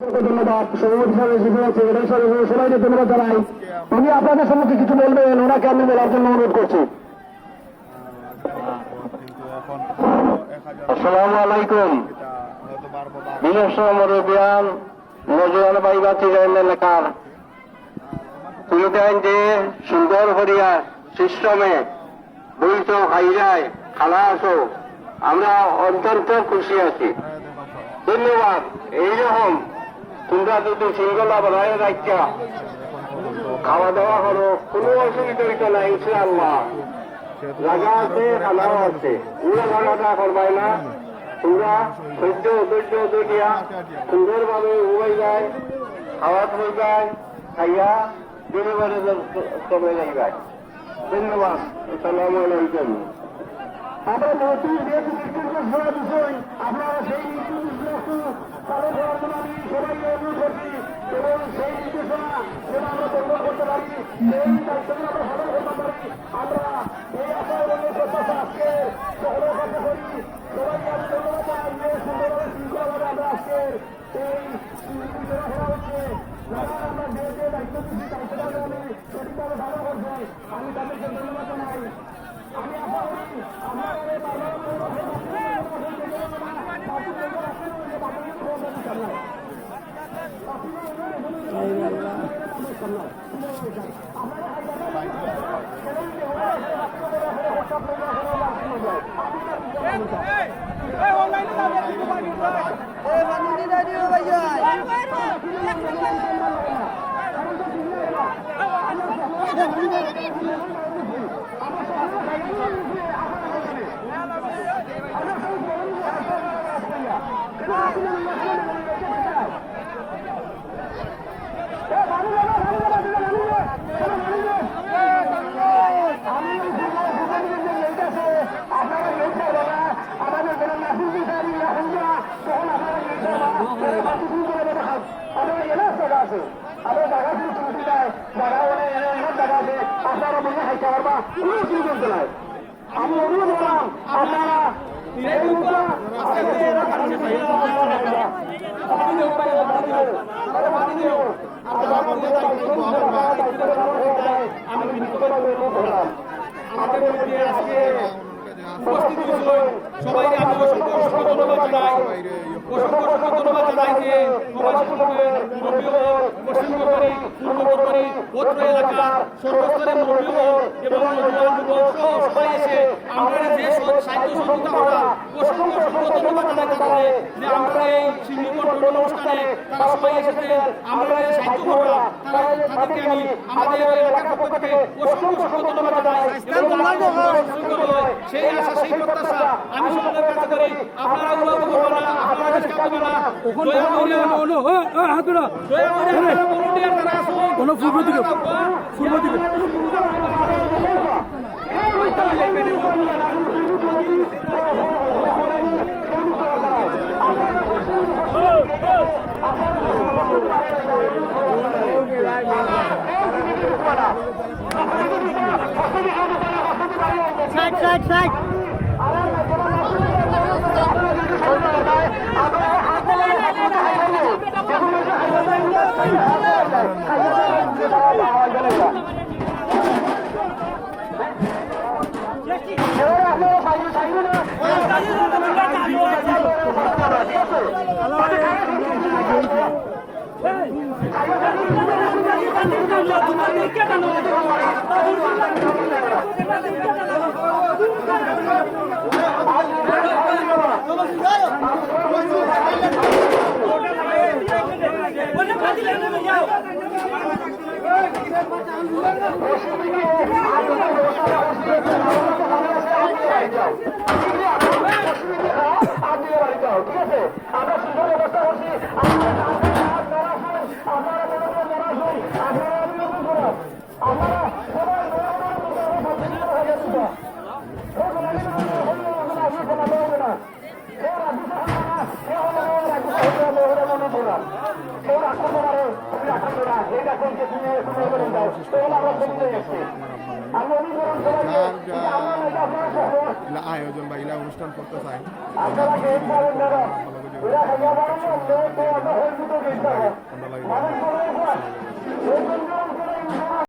ধন্যবাদ সবাইকে ধন্যবাদ জানাই। উনি আপনাদের সম্মুখে কিছু বলবেন, ওনাকে আমি বলার জন্য অনুরোধ করছি। আসসালামু আলাইকুম। বিনয় নজরান বাইবাচি এলাকার তুমি দেন যে সুন্দর হরিয়া সিস্টেমে বইতো হাইরায় খালা আসো, আমরা অত্যন্ত খুশি আছি। ধন্যবাদ। এইরকম তোমরা যদি শৃঙ্খলা বজায় রাখা খাওয়া দাওয়া করো, কোনো অসুবিধা নাই। ইনশাআল্লাহ জায়গা আছে, খানাও আছে, পুরো খানাটা করবাই না। তোমরা সহ্য ধৈর্য ধরিয়া সুন্দরভাবে উবাই যায়, খাওয়া হয়ে যায়, খাইয়া বেড়ে বেড়ে কমে যাইবাই। ধন্যবাদ। আসসালামু আলাইকুম। আমরা নতুন যেহেতু বিষয় আপনারা সেই পালন করার জন্য আমি সবাইকে অনুরোধ করছি এবং সেই নির্দেশনা যেন আমরা ব্যবহার করতে পারি, সেই দায়িত্বগুলো আমরা পালন করতে পারি। আমরা এই আশায় প্রত্যাশা আজকে সকলের কাছে করি। সবাইকে আমি ধন্যবাদ জানাই যে সুন্দরভাবে শৃঙ্খলাভাবে আমরা আজকের এই নির্দেশনা করা হচ্ছে। যারা আমরা যে যে দায়িত্ব দিচ্ছি দায়িত্বটা আমি সঠিকভাবে ভালো করছি, আমি তাদেরকে ধন্যবাদ জানাই। আমি আশা করি আমরা আমি অনুরোধ করলাম আপনারা সবাইকে আমি অসংখ্য ধন্যবাদ জানাই। অসংখ্য ধন্যবাদ জানাই যে পশ্চিম করি পত্র এলাকার সর্বস্তরের মন্ডল এবং সবাই এসে আমরা যে সাহিত্য সহযোগিতা করা অসংখ্য ধন্যবাদ জানাই তাদের যে আমরা এই সিঙ্গিকট অনুষ্ঠানে তারা সবাই এসেছে, আমরা যে সাহিত্য করা তাদেরকে আমি আমাদের এলাকার পক্ষ থেকে অসংখ্য ধন্যবাদ জানাই। সেই আশা সেই প্রত্যাশা আমি সকলের কাছে করি। আপনারা অভিভাবক করবেন না, আপনারা চেষ্টা করবেন না। Side. আয়োজন বা ইলা অনুষ্ঠান করতে চাই এরা খাইয়া পারে না, তো আমরা হয়ে